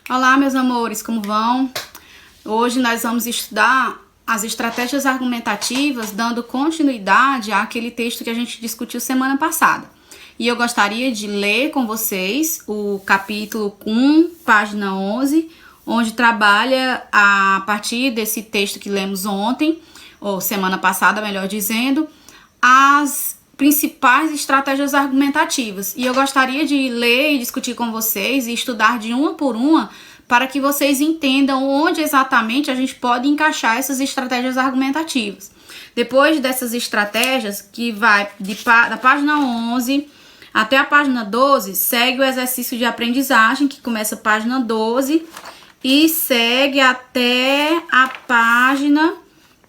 Olá, meus amores, como vão? Hoje nós vamos estudar as estratégias argumentativas, dando continuidade àquele texto que a gente discutiu semana passada. E eu gostaria de ler com vocês o capítulo 1, página 11, onde trabalha a partir desse texto que lemos ontem, ou semana passada, melhor dizendo, as principais estratégias argumentativas. E eu gostaria de ler e discutir com vocês e estudar de uma por uma para que vocês entendam onde exatamente a gente pode encaixar essas estratégias argumentativas. Depois dessas estratégias, que vai da página 11 até a página 12, segue o exercício de aprendizagem, que começa a página 12 e segue até a página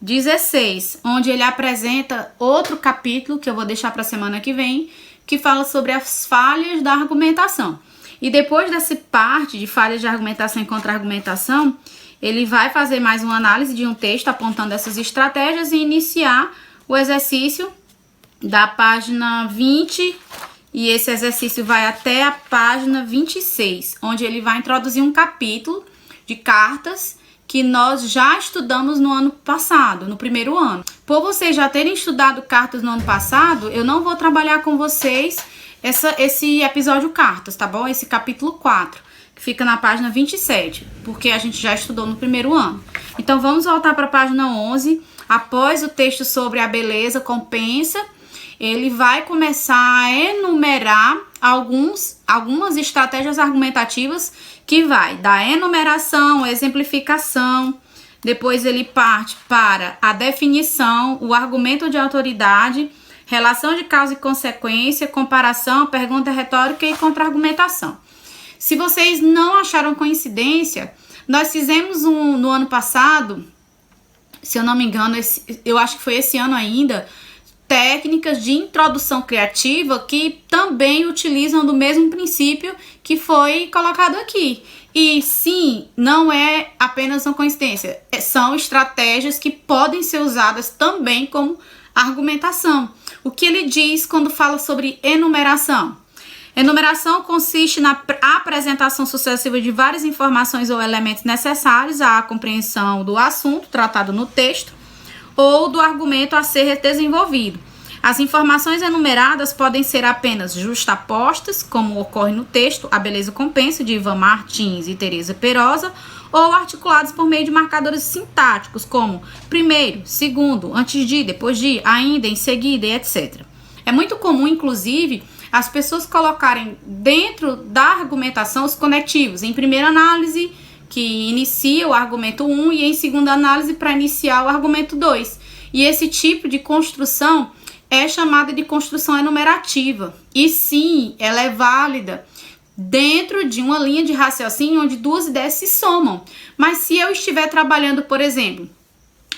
16, onde ele apresenta outro capítulo, que eu vou deixar para a semana que vem, que fala sobre as falhas da argumentação. E depois dessa parte de falhas de argumentação e contra-argumentação, ele vai fazer mais uma análise de um texto apontando essas estratégias e iniciar o exercício da página 20, e esse exercício vai até a página 26, onde ele vai introduzir um capítulo de cartas que nós já estudamos no ano passado, no primeiro ano. Por vocês já terem estudado cartas no ano passado, eu não vou trabalhar com vocês esse episódio cartas, tá bom? Esse capítulo 4, que fica na página 27, porque a gente já estudou no primeiro ano. Então vamos voltar para a página 11. Após o texto sobre a beleza compensa, ele vai começar a enumerar algumas estratégias argumentativas, que vai da enumeração, exemplificação, depois ele parte para a definição, o argumento de autoridade, relação de causa e consequência, comparação, pergunta retórica e contra-argumentação. Se vocês não acharam coincidência, nós fizemos no ano passado, se eu não me engano, eu acho que foi esse ano ainda, técnicas de introdução criativa que também utilizam do mesmo princípio que foi colocado aqui. E sim, não é apenas uma coincidência, são estratégias que podem ser usadas também como argumentação. O que ele diz quando fala sobre enumeração? Enumeração consiste na apresentação sucessiva de várias informações ou elementos necessários à compreensão do assunto tratado no texto ou do argumento a ser desenvolvido. As informações enumeradas podem ser apenas justapostas, como ocorre no texto A Beleza Compensa, de Ivan Martins e Teresa Perosa, ou articuladas por meio de marcadores sintáticos, como primeiro, segundo, antes de, depois de, ainda, em seguida, e etc. É muito comum, inclusive, as pessoas colocarem dentro da argumentação os conectivos, em primeira análise, que inicia o argumento 1, e em segunda análise para iniciar o argumento 2. E esse tipo de construção é chamada de construção enumerativa. E sim, ela é válida dentro de uma linha de raciocínio onde duas ideias se somam. Mas se eu estiver trabalhando, por exemplo,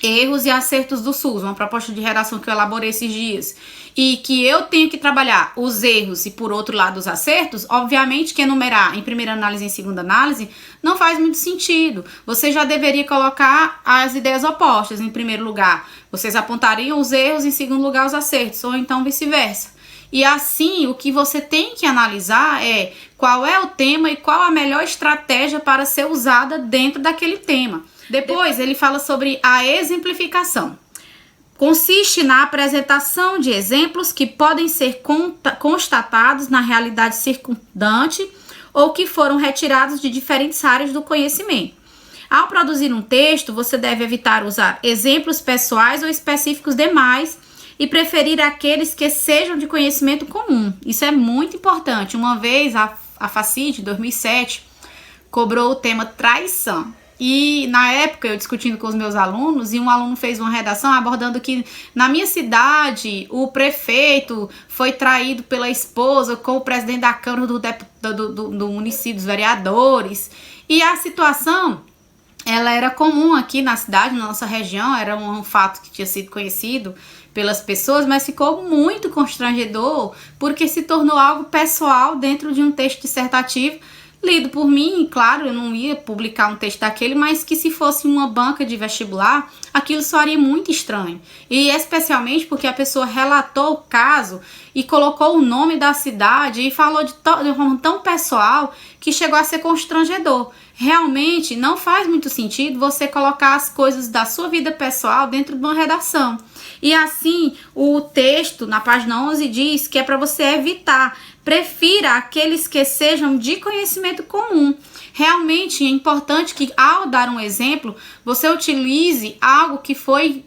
erros e acertos do SUS, uma proposta de redação que eu elaborei esses dias, e que eu tenho que trabalhar os erros e, por outro lado, os acertos, obviamente que enumerar em primeira análise e em segunda análise não faz muito sentido. Você já deveria colocar as ideias opostas. Em primeiro lugar, vocês apontariam os erros, em segundo lugar, os acertos, ou então vice-versa. E assim, o que você tem que analisar é qual é o tema e qual a melhor estratégia para ser usada dentro daquele tema. Depois, ele fala sobre a exemplificação. Consiste na apresentação de exemplos que podem ser constatados na realidade circundante ou que foram retirados de diferentes áreas do conhecimento. Ao produzir um texto, você deve evitar usar exemplos pessoais ou específicos demais e preferir aqueles que sejam de conhecimento comum. Isso é muito importante. Uma vez a FACID, em 2007, cobrou o tema traição. E na época eu discutindo com os meus alunos, e um aluno fez uma redação abordando que na minha cidade o prefeito foi traído pela esposa com o presidente da Câmara do município, dos vereadores. E a situação, ela era comum aqui na cidade, na nossa região, era um fato que tinha sido conhecido pelas pessoas, mas ficou muito constrangedor porque se tornou algo pessoal dentro de um texto dissertativo lido por mim. Claro, eu não ia publicar um texto daquele, mas que se fosse uma banca de vestibular, aquilo soaria muito estranho. E especialmente porque a pessoa relatou o caso e colocou o nome da cidade e falou de forma tão pessoal que chegou a ser constrangedor. realmente não faz muito sentido você colocar as coisas da sua vida pessoal dentro de uma redação. E assim, o texto na página 11 diz que é para você evitar. Prefira aqueles que sejam de conhecimento comum. Realmente é importante que, ao dar um exemplo, você utilize algo que foi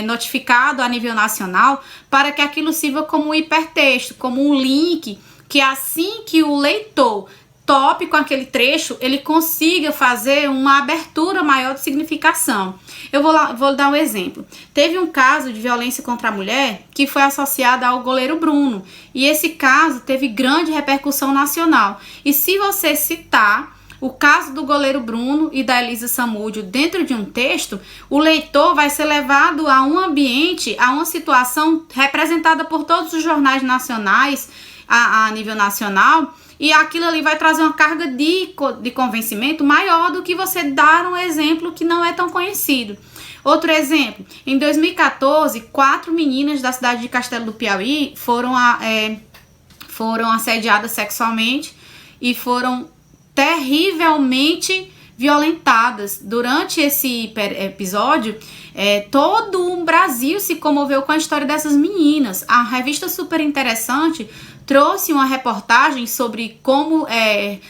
notificado a nível nacional para que aquilo sirva como um hipertexto, como um link, que assim que o leitor tope com aquele trecho, ele consiga fazer uma abertura maior de significação. Eu vou dar um exemplo. Teve um caso de violência contra a mulher que foi associado ao goleiro Bruno. E esse caso teve grande repercussão nacional. E se você citar o caso do goleiro Bruno e da Elisa Samúdio dentro de um texto, o leitor vai ser levado a um ambiente, a uma situação representada por todos os jornais nacionais, a nível nacional, e aquilo ali vai trazer uma carga de convencimento maior do que você dar um exemplo que não é tão conhecido. Outro exemplo, em 2014, 4 meninas da cidade de Castelo do Piauí foram assediadas sexualmente e foram terrivelmente violentadas. Durante esse episódio, todo o Brasil se comoveu com a história dessas meninas. A revista Super Interessante trouxe uma reportagem sobre como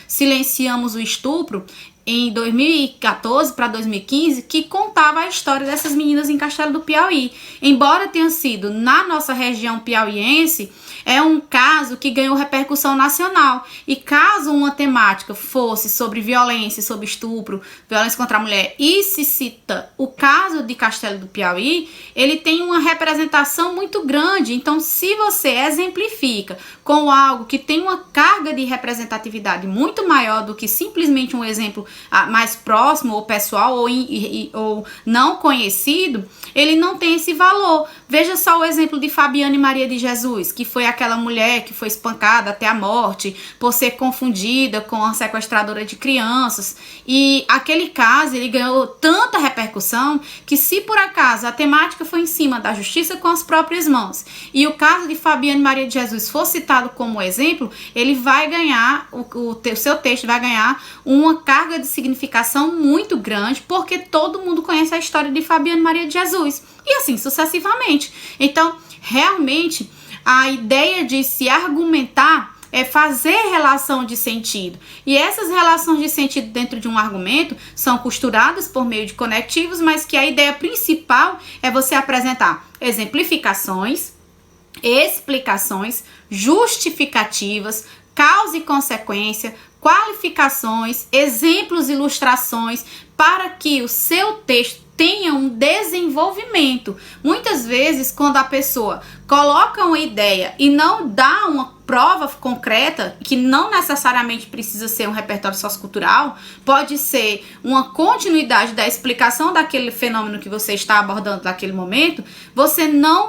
silenciamos o estupro em 2014 para 2015, que contava a história dessas meninas em Castelo do Piauí. Embora tenha sido na nossa região piauiense, é um caso que ganhou repercussão nacional. E caso uma temática fosse sobre violência, sobre estupro, violência contra a mulher, e se cita o caso de Castelo do Piauí, ele tem uma representação muito grande. Então, se você exemplifica com algo que tem uma carga de representatividade muito maior do que simplesmente um exemplo mais próximo ou pessoal ou não conhecido, ele não tem esse valor. Veja só o exemplo de Fabiane Maria de Jesus, que foi aquela mulher que foi espancada até a morte por ser confundida com a sequestradora de crianças. E aquele caso, ele ganhou tanta repercussão que, se por acaso a temática foi em cima da justiça com as próprias mãos e o caso de Fabiane Maria de Jesus for citado como exemplo, ele vai ganhar, o seu texto vai ganhar uma carga de significação muito grande, porque todo mundo conhece a história de Fabiane Maria de Jesus. E assim sucessivamente. Então, realmente, a ideia de se argumentar é fazer relação de sentido. E essas relações de sentido dentro de um argumento são costuradas por meio de conectivos, mas que a ideia principal é você apresentar exemplificações, explicações, justificativas, causa e consequência, qualificações, exemplos, ilustrações, para que o seu texto tenha um desenvolvimento. Muitas vezes, quando a pessoa coloca uma ideia e não dá uma prova concreta, que não necessariamente precisa ser um repertório sociocultural, pode ser uma continuidade da explicação daquele fenômeno que você está abordando naquele momento,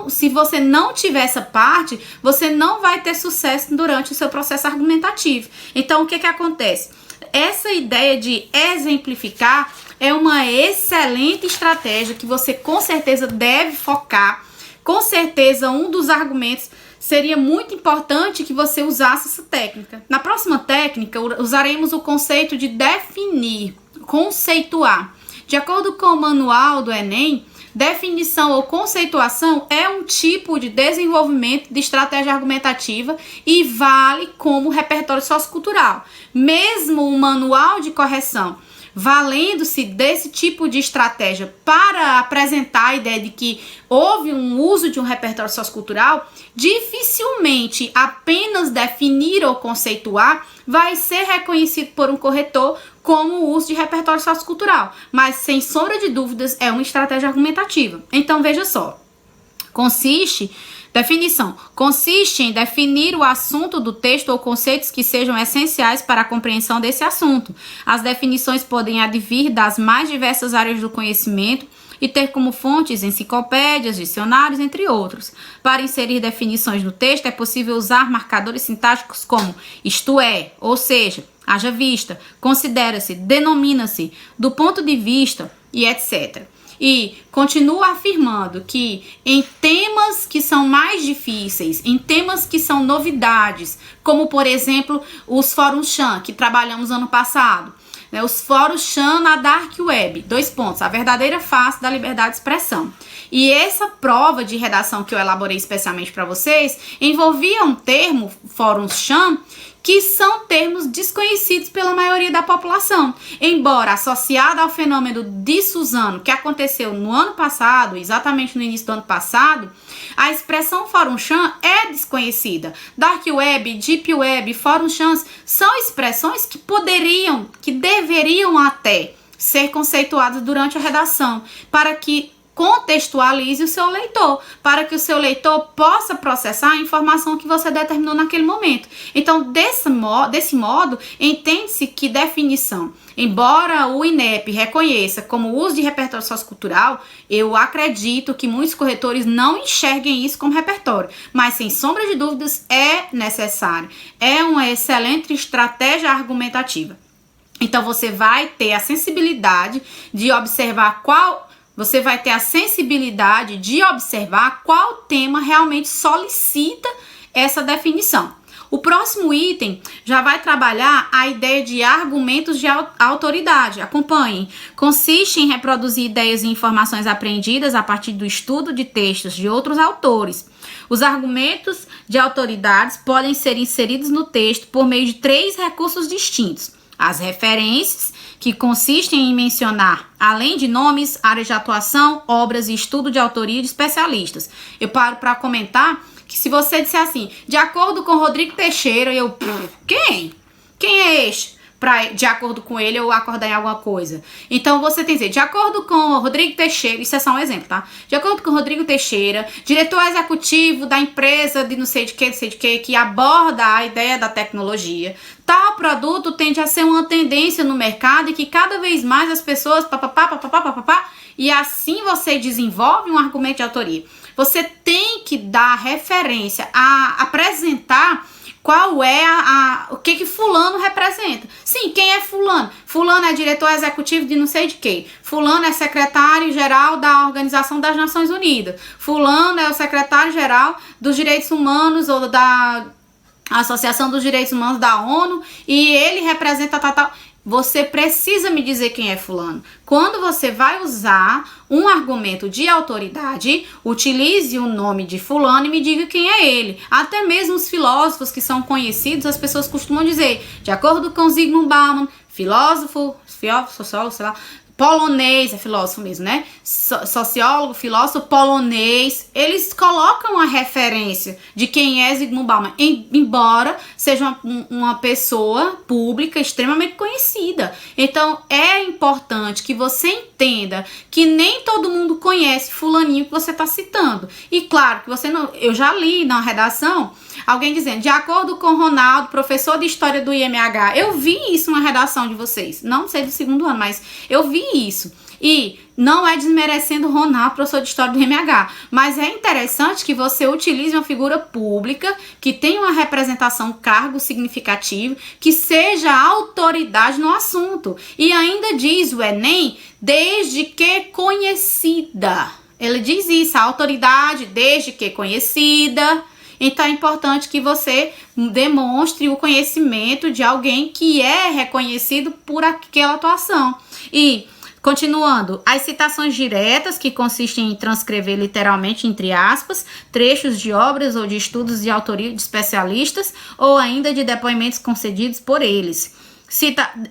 se você não tiver essa parte, você não vai ter sucesso durante o seu processo argumentativo. Então, o que acontece? Essa ideia de exemplificar é uma excelente estratégia que você com certeza deve focar. Com certeza, um dos argumentos seria muito importante que você usasse essa técnica. Na próxima técnica, usaremos o conceito de definir, conceituar. De acordo com o manual do Enem, definição ou conceituação é um tipo de desenvolvimento de estratégia argumentativa e vale como repertório sociocultural. Mesmo o manual de correção, valendo-se desse tipo de estratégia para apresentar a ideia de que houve um uso de um repertório sociocultural, dificilmente apenas definir ou conceituar vai ser reconhecido por um corretor como o uso de repertório sociocultural, mas sem sombra de dúvidas é uma estratégia argumentativa. Então veja só, consiste em definir o assunto do texto ou conceitos que sejam essenciais para a compreensão desse assunto. As definições podem advir das mais diversas áreas do conhecimento e ter como fontes enciclopédias, dicionários, entre outros. Para inserir definições no texto, é possível usar marcadores sintáticos como isto é, ou seja, haja vista, considera-se, denomina-se, do ponto de vista e etc. E continua afirmando que em temas que são mais difíceis, em temas que são novidades, como por exemplo os fóruns Chan, que trabalhamos ano passado, né, os fóruns Chan na Dark Web, 2 pontos, a verdadeira face da liberdade de expressão. E essa prova de redação que eu elaborei especialmente para vocês envolvia um termo, fóruns Chan, que são termos desconhecidos pela maioria da população. Embora associado ao fenômeno de Suzano, que aconteceu no ano passado, exatamente no início do ano passado, a expressão Fórum Chan é desconhecida. Dark Web, Deep Web, Fórum Chans são expressões que poderiam, que deveriam até ser conceituadas durante a redação, para que contextualize o seu leitor, para que o seu leitor possa processar a informação que você determinou naquele momento. Então, desse modo, entende-se que definição, embora o INEP reconheça como uso de repertório sociocultural, eu acredito que muitos corretores não enxerguem isso como repertório, mas sem sombra de dúvidas é necessário. É uma excelente estratégia argumentativa. Então, você vai ter a sensibilidade de observar qual tema realmente solicita essa definição. O próximo item já vai trabalhar a ideia de argumentos de autoridade. Acompanhem. Consiste em reproduzir ideias e informações aprendidas a partir do estudo de textos de outros autores. Os argumentos de autoridades podem ser inseridos no texto por meio de 3 recursos distintos. As referências, que consistem em mencionar, além de nomes, áreas de atuação, obras e estudo de autoria de especialistas. Eu paro para comentar que se você disser assim, de acordo com Rodrigo Teixeira, quem? Quem é este? De acordo com ele, eu acordar em alguma coisa. Então, você tem que dizer, de acordo com Rodrigo Teixeira, isso é só um exemplo, tá? De acordo com Rodrigo Teixeira, diretor executivo da empresa de não sei de que aborda a ideia da tecnologia, tal produto tende a ser uma tendência no mercado e que cada vez mais as pessoas, e assim você desenvolve um argumento de autoria. Você tem que dar referência, a apresentar qual é o que fulano representa. Sim, quem é fulano? Fulano é diretor executivo de não sei de quê. Fulano é secretário-geral da Organização das Nações Unidas. Fulano é o secretário-geral dos Direitos Humanos ou da Associação dos Direitos Humanos da ONU e ele representa tal. Você precisa me dizer quem é fulano. Quando você vai usar um argumento de autoridade, utilize o nome de fulano e me diga quem é ele. Até mesmo os filósofos que são conhecidos, as pessoas costumam dizer, de acordo com Zygmunt Bauman, filósofo, sociólogo, sei lá, polonês, é filósofo mesmo, né? Sociólogo, filósofo polonês, eles colocam a referência de quem é Zygmunt Bauman, embora seja uma pessoa pública extremamente conhecida. Então, é importante que você entenda que nem todo mundo conhece fulaninho que você está citando. E claro que você não... Eu já li na redação alguém dizendo, de acordo com Ronaldo, professor de História do IMH, eu vi isso na redação de vocês, não sei do 2º ano, mas eu vi isso. E não é desmerecendo Ronaldo, professor de História do IMH, mas é interessante que você utilize uma figura pública que tenha uma representação, cargo significativo, que seja autoridade no assunto. E ainda diz o Enem, desde que conhecida. Ele diz isso, a autoridade desde que conhecida. Então é importante que você demonstre o conhecimento de alguém que é reconhecido por aquela atuação. E, continuando, as citações diretas, que consistem em transcrever literalmente, entre aspas, trechos de obras ou de estudos de autoria de especialistas ou ainda de depoimentos concedidos por eles.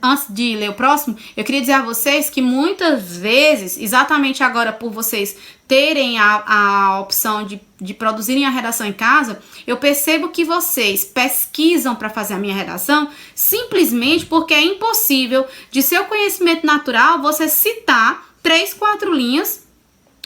Antes de ler o próximo, eu queria dizer a vocês que muitas vezes, exatamente agora por vocês terem a opção de produzirem a redação em casa, eu percebo que vocês pesquisam para fazer a minha redação simplesmente porque é impossível, de seu conhecimento natural, você citar 3, 4 linhas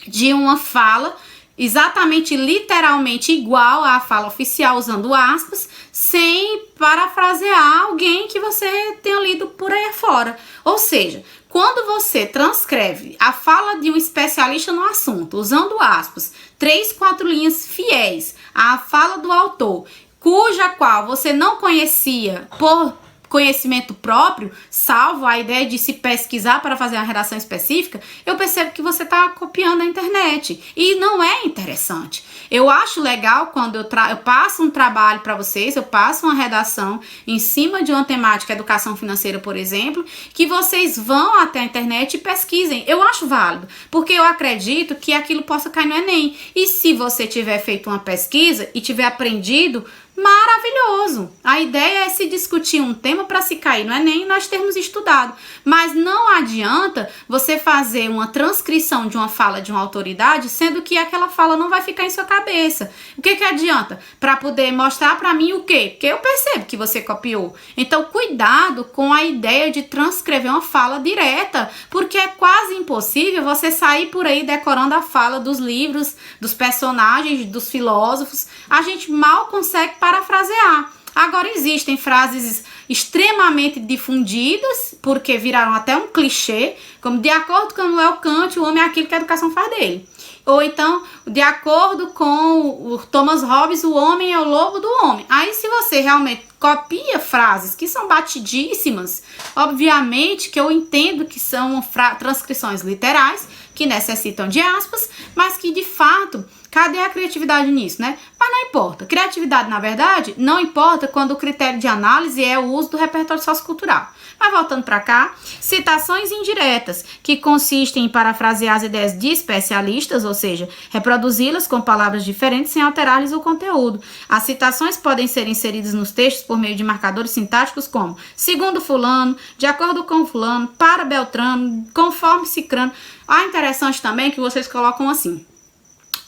de uma fala exatamente, literalmente igual à fala oficial, usando aspas, sem parafrasear alguém que você tenha lido por aí afora. Ou seja, quando você transcreve a fala de um especialista no assunto, usando aspas, 3, 4 linhas fiéis à fala do autor, cuja qual você não conhecia por conhecimento próprio, salvo a ideia de se pesquisar para fazer uma redação específica, eu percebo que você está copiando a internet. E não é interessante. Eu acho legal quando eu passo um trabalho para vocês, eu passo uma redação em cima de uma temática educação financeira, por exemplo, que vocês vão até a internet e pesquisem. Eu acho válido, porque eu acredito que aquilo possa cair no Enem. E se você tiver feito uma pesquisa e tiver aprendido, maravilhoso! A ideia é se discutir um tema para se cair no Enem e nós termos estudado. Mas não adianta você fazer uma transcrição de uma fala de uma autoridade, sendo que aquela fala não vai ficar em sua cabeça. O que adianta? Para poder mostrar para mim o quê? Porque eu percebo que você copiou. Então, cuidado com a ideia de transcrever uma fala direta, porque é quase impossível você sair por aí decorando a fala dos livros, dos personagens, dos filósofos. A gente mal consegue parafrasear. Agora existem frases extremamente difundidas, porque viraram até um clichê, como de acordo com Immanuel Kant, o homem é aquilo que a educação faz dele. Ou então, de acordo com o Thomas Hobbes, o homem é o lobo do homem. Aí se você realmente copia frases que são batidíssimas, obviamente que eu entendo que são transcrições literais, que necessitam de aspas, mas que de fato, cadê a criatividade nisso, né? Mas não importa. Criatividade, na verdade, não importa quando o critério de análise é o uso do repertório sociocultural. Mas voltando para cá, citações indiretas, que consistem em parafrasear as ideias de especialistas, ou seja, reproduzi-las com palavras diferentes sem alterar-lhes o conteúdo. As citações podem ser inseridas nos textos por meio de marcadores sintáticos como segundo fulano, de acordo com fulano, para Beltrano, conforme cicrano. Ah, interessante também que vocês colocam assim.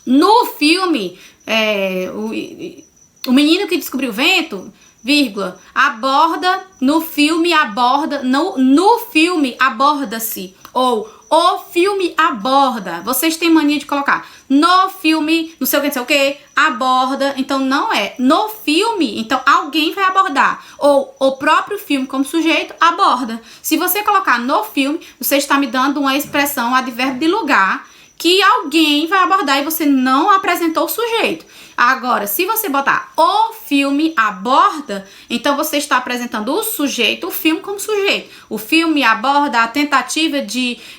No filme, o menino que descobriu o vento, vírgula, aborda, no filme aborda, no filme aborda-se, ou o filme aborda. Vocês têm mania de colocar no filme, não sei o que, aborda, então não é no filme, então alguém vai abordar, ou o próprio filme como sujeito aborda. Se você colocar no filme, você está me dando uma expressão, um advérbio de lugar, que alguém vai abordar e você não apresentou o sujeito. Agora, se você botar o filme aborda, então você está apresentando o sujeito, o filme como sujeito. O filme aborda a tentativa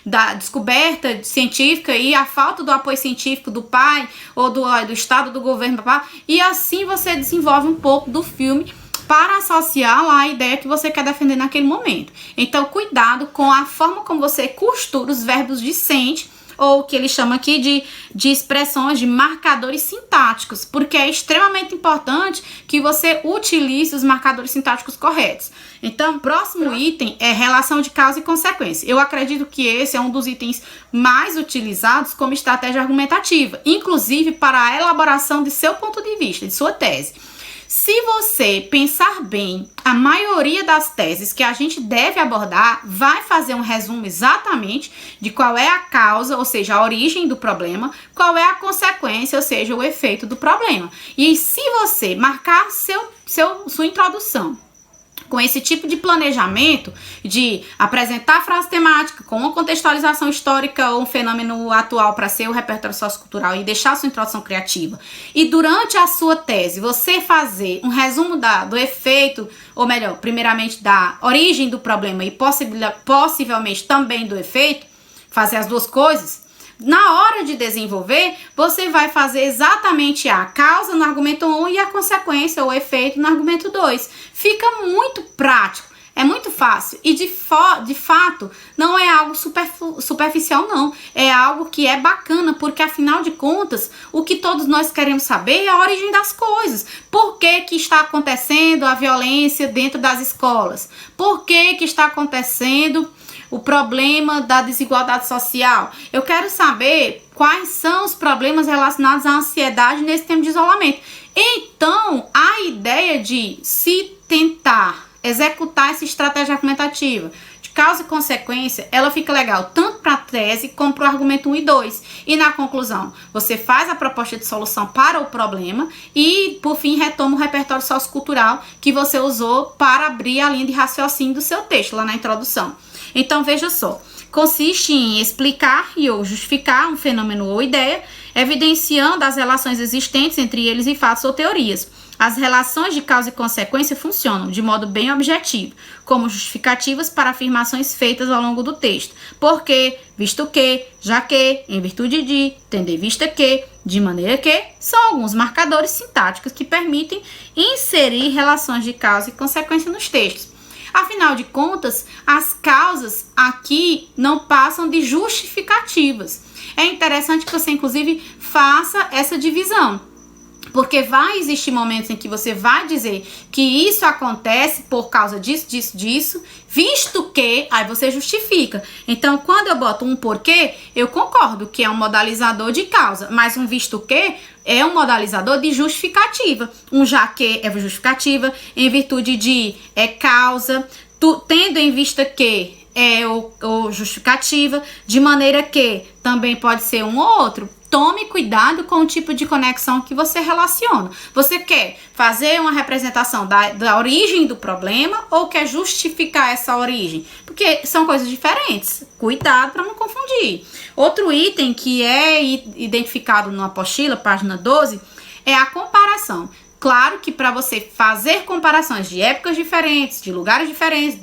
da descoberta científica e a falta do apoio científico do pai ou do Estado, do governo, e assim você desenvolve um pouco do filme para associar lá a ideia que você quer defender naquele momento. Então, cuidado com a forma como você costura os verbos discentes, ou o que ele chama aqui de expressões, de marcadores sintáticos, porque é extremamente importante que você utilize os marcadores sintáticos corretos. Então, próximo item é relação de causa e consequência. Eu acredito que esse é um dos itens mais utilizados como estratégia argumentativa, inclusive para a elaboração de seu ponto de vista, de sua tese. Se você pensar bem, a maioria das teses que a gente deve abordar vai fazer um resumo exatamente de qual é a causa, ou seja, a origem do problema, qual é a consequência, ou seja, o efeito do problema. E se você marcar sua introdução com esse tipo de planejamento, de apresentar a frase temática com uma contextualização histórica ou um fenômeno atual para ser o repertório sociocultural e deixar a sua introdução criativa, e durante a sua tese você fazer um resumo do efeito, ou melhor, primeiramente da origem do problema e possivelmente também do efeito, fazer as duas coisas, na hora de desenvolver, você vai fazer exatamente a causa no argumento 1 e a consequência ou efeito no argumento 2. Fica muito prático, é muito fácil e de fato não é algo superficial não, é algo que é bacana, porque afinal de contas, o que todos nós queremos saber é a origem das coisas. Por que está acontecendo a violência dentro das escolas? Por que está acontecendo o problema da desigualdade social? Eu quero saber quais são os problemas relacionados à ansiedade nesse tempo de isolamento. Então, a ideia de se tentar executar essa estratégia argumentativa de causa e consequência, ela fica legal tanto para a tese como para o argumento 1 e 2. E na conclusão, você faz a proposta de solução para o problema e, por fim, retoma o repertório sociocultural que você usou para abrir a linha de raciocínio do seu texto lá na introdução. Então, veja só, consiste em explicar e ou justificar um fenômeno ou ideia, evidenciando as relações existentes entre eles e fatos ou teorias. As relações de causa e consequência funcionam de modo bem objetivo, como justificativas para afirmações feitas ao longo do texto. Porque, visto que, já que, em virtude de, tendo em vista que, de maneira que, são alguns marcadores sintáticos que permitem inserir relações de causa e consequência nos textos. Afinal de contas, as causas aqui não passam de justificativas. É interessante que você, inclusive, faça essa divisão. Porque vai existir momentos em que você vai dizer que isso acontece por causa disso, disso, visto que, aí você justifica. Então, quando eu boto um porquê, eu concordo que é um modalizador de causa, mas um visto que é um modalizador de justificativa. Um já que é justificativa, em virtude de é causa, tendo em vista que é o justificativa, de maneira que também pode ser um ou outro. Tome cuidado com o tipo de conexão que você relaciona. Você quer fazer uma representação da origem do problema ou quer justificar essa origem? Porque são coisas diferentes. Cuidado para não confundir. Outro item que é identificado na apostila, página 12, é a comparação. Claro que para você fazer comparações de épocas diferentes, de lugares diferentes,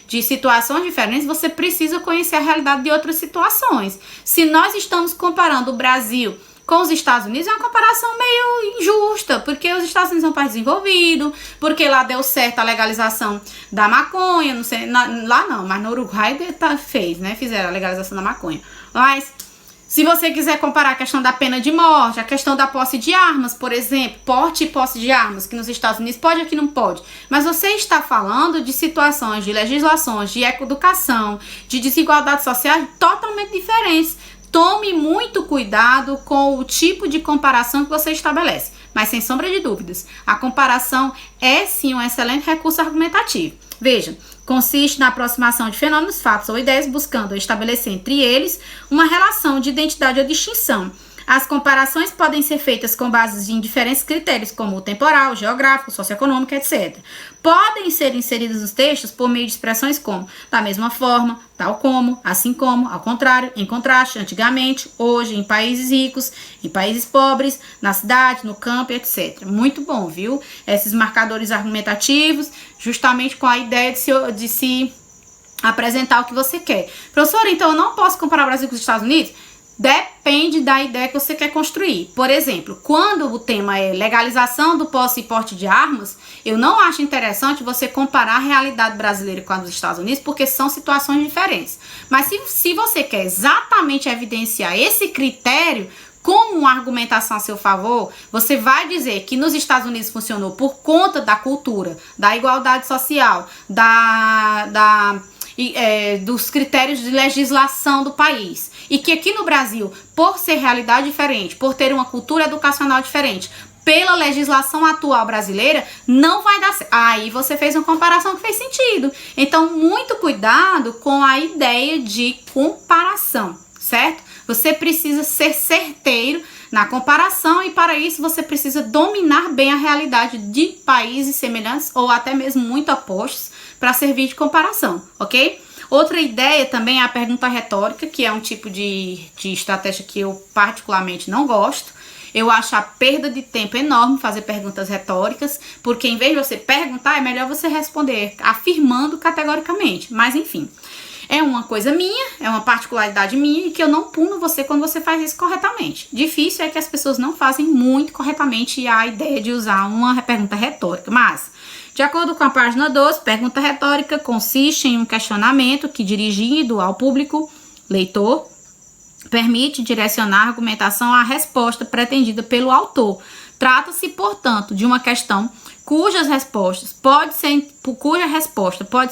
de situações diferentes, você precisa conhecer a realidade de outras situações. Se nós estamos comparando o Brasil com os Estados Unidos, é uma comparação meio injusta, porque os Estados Unidos são um país desenvolvido, porque lá deu certo a legalização da maconha, não sei, lá não, mas no Uruguai fez, né? Fizeram a legalização da maconha. Mas se você quiser comparar a questão da pena de morte, a questão da posse de armas, por exemplo, porte e posse de armas, que nos Estados Unidos pode, aqui não pode. Mas você está falando de situações, de legislações, de educação, de desigualdades sociais totalmente diferentes. Tome muito cuidado com o tipo de comparação que você estabelece. Mas sem sombra de dúvidas, a comparação é sim um excelente recurso argumentativo. Veja, consiste na aproximação de fenômenos, fatos ou ideias, buscando estabelecer entre eles uma relação de identidade ou distinção. As comparações podem ser feitas com base em diferentes critérios, como o temporal, geográfico, socioeconômico, etc. Podem ser inseridos nos textos por meio de expressões como da mesma forma, tal como, assim como, ao contrário, em contraste, antigamente, hoje, em países ricos, em países pobres, na cidade, no campo, etc. Muito bom, viu? Esses marcadores argumentativos, justamente com a ideia de se apresentar o que você quer. Professora, então eu não posso comparar o Brasil com os Estados Unidos? Depende da ideia que você quer construir. Por exemplo, quando o tema é legalização do posse e porte de armas, eu não acho interessante você comparar a realidade brasileira com a dos Estados Unidos, porque são situações diferentes. Mas se você quer exatamente evidenciar esse critério como uma argumentação a seu favor, você vai dizer que nos Estados Unidos funcionou por conta da cultura, da igualdade social, dos critérios de legislação do país. E que aqui no Brasil, por ser realidade diferente, por ter uma cultura educacional diferente, pela legislação atual brasileira, não vai dar certo. Aí você fez uma comparação que fez sentido. Então, muito cuidado com a ideia de comparação, certo? Você precisa ser certeiro na comparação e para isso você precisa dominar bem a realidade de países semelhantes ou até mesmo muito opostos para servir de comparação, ok? Outra ideia também é a pergunta retórica, que é um tipo de estratégia que eu particularmente não gosto. Eu acho a perda de tempo enorme fazer perguntas retóricas, porque em vez de você perguntar, é melhor você responder afirmando categoricamente. Mas enfim, é uma coisa minha, é uma particularidade minha e que eu não puno você quando você faz isso corretamente. Difícil é que as pessoas não fazem muito corretamente a ideia de usar uma pergunta retórica, mas de acordo com a página 12, pergunta retórica consiste em um questionamento que, dirigido ao público leitor, permite direcionar a argumentação à resposta pretendida pelo autor. Trata-se, portanto, de uma questão cuja resposta pode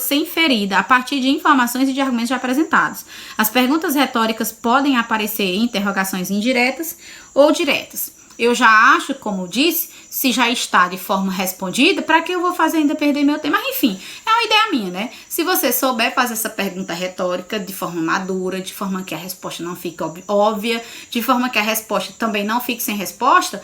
ser inferida a partir de informações e de argumentos já apresentados. As perguntas retóricas podem aparecer em interrogações indiretas ou diretas. Eu já acho, como disse, se já está de forma respondida, para que eu vou fazer ainda perder meu tempo? Mas enfim, é uma ideia minha, né? Se você souber fazer essa pergunta retórica de forma madura, de forma que a resposta não fique óbvia, de forma que a resposta também não fique sem resposta,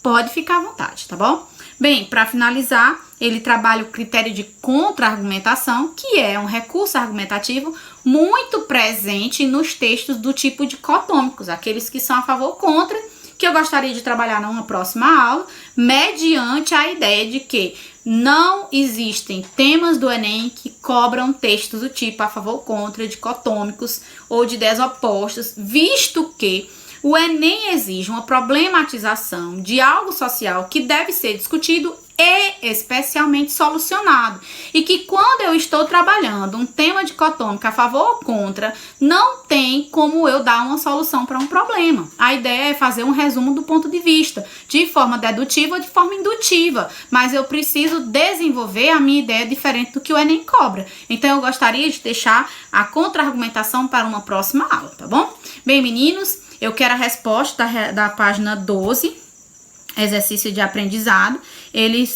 Pode ficar à vontade, tá bom? Bem, para finalizar, ele trabalha o critério de contra-argumentação, que é um recurso argumentativo muito presente nos textos do tipo dicotômicos, aqueles que são a favor ou contra, que eu gostaria de trabalhar numa próxima aula, mediante a ideia de que não existem temas do Enem que cobram textos do tipo a favor ou contra, dicotômicos ou de ideias opostas, visto que o Enem exige uma problematização de algo social que deve ser discutido e especialmente solucionado. E que quando eu estou trabalhando um tema dicotômico a favor ou contra, não tem como eu dar uma solução para um problema. A ideia é fazer um resumo do ponto de vista, de forma dedutiva ou de forma indutiva. Mas eu preciso desenvolver a minha ideia diferente do que o Enem cobra. Então eu gostaria de deixar a contra-argumentação para uma próxima aula, tá bom? Bem, meninos, eu quero a resposta da página 12, exercício de aprendizado,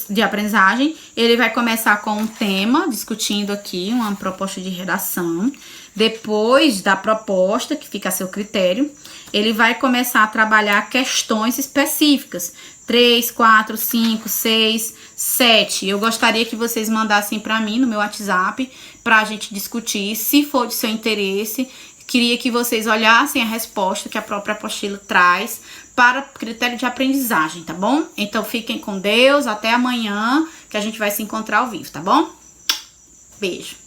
de aprendizagem. Ele vai começar com um tema, discutindo aqui uma proposta de redação. Depois da proposta, que fica a seu critério, ele vai começar a trabalhar questões específicas. 3, 4, 5, 6, 7. Eu gostaria que vocês mandassem para mim no meu WhatsApp, para a gente discutir, se for de seu interesse. Queria que vocês olhassem a resposta que a própria apostila traz para critério de aprendizagem, tá bom? Então fiquem com Deus, até amanhã, que a gente vai se encontrar ao vivo, tá bom? Beijo!